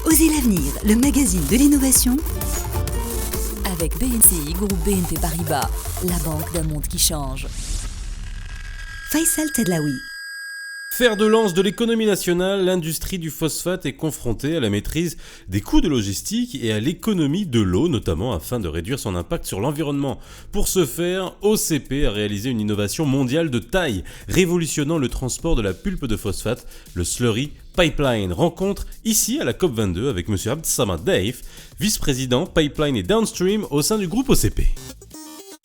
Osez l'avenir, le magazine de l'innovation avec BNCI, groupe BNP Paribas, la banque d'un monde qui change. Faisal Tedlaoui. Fer de lance de l'économie nationale, l'industrie du phosphate est confrontée à la maîtrise des coûts de logistique et à l'économie de l'eau, notamment afin de réduire son impact sur l'environnement. Pour ce faire, OCP a réalisé une innovation mondiale de taille, révolutionnant le transport de la pulpe de phosphate, le slurry pipeline. Rencontre ici à la COP22 avec M. Abdessamad Daif, vice-président pipeline et downstream au sein du groupe OCP.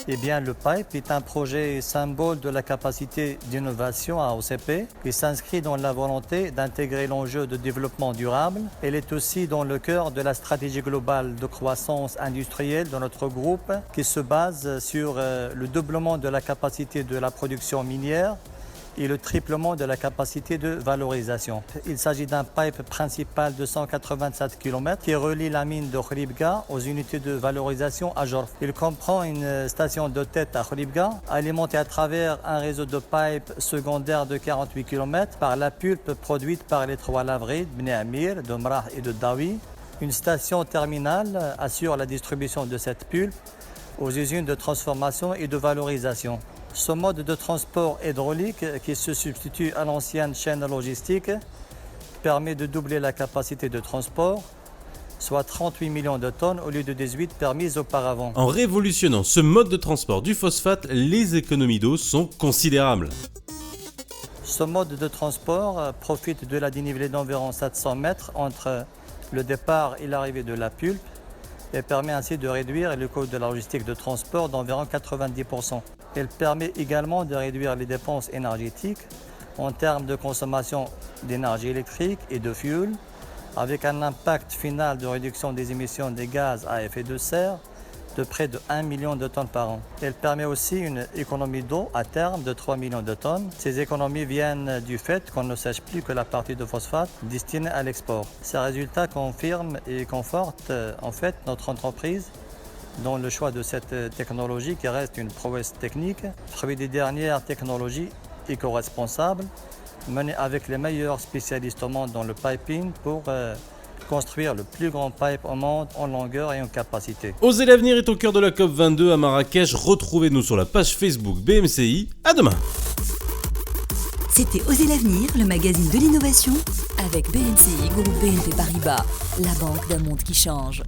Eh bien, le PIPE est un projet symbole de la capacité d'innovation à OCP qui s'inscrit dans la volonté d'intégrer l'enjeu de développement durable. Elle est aussi dans le cœur de la stratégie globale de croissance industrielle de notre groupe qui se base sur le doublement de la capacité de la production minière et le triplement de la capacité de valorisation. Il s'agit d'un pipe principal de 187 km qui relie la mine de Khlibga aux unités de valorisation à Jorf. Il comprend une station de tête à Khlibga, alimentée à travers un réseau de pipes secondaires de 48 km par la pulpe produite par les trois laveries de Bnei Amir, de Mrah et de Dawi. Une station terminale assure la distribution de cette pulpe aux usines de transformation et de valorisation. Ce mode de transport hydraulique qui se substitue à l'ancienne chaîne logistique permet de doubler la capacité de transport, soit 38 millions de tonnes au lieu de 18 permises auparavant. En révolutionnant ce mode de transport du phosphate, les économies d'eau sont considérables. Ce mode de transport profite de la dénivelée d'environ 700 mètres entre le départ et l'arrivée de la pulpe et permet ainsi de réduire le coût de la logistique de transport d'environ 90%. Elle permet également de réduire les dépenses énergétiques en termes de consommation d'énergie électrique et de fuel, avec un impact final de réduction des émissions de gaz à effet de serre de près de 1 million de tonnes par an. Elle permet aussi une économie d'eau à terme de 3 millions de tonnes. Ces économies viennent du fait qu'on ne sèche plus que la partie de phosphate destinée à l'export. Ces résultats confirment et confortent notre entreprise dans le choix de cette technologie qui reste une prouesse technique, fruit des dernières technologies éco-responsables, menées avec les meilleurs spécialistes au monde dans le piping pour construire le plus grand pipe au monde en longueur et en capacité. Osez l'avenir est au cœur de la COP22 à Marrakech. Retrouvez-nous sur la page Facebook BMCI. À demain. C'était Osez l'avenir, le magazine de l'innovation avec BNCI, groupe BNP Paribas, la banque d'un monde qui change.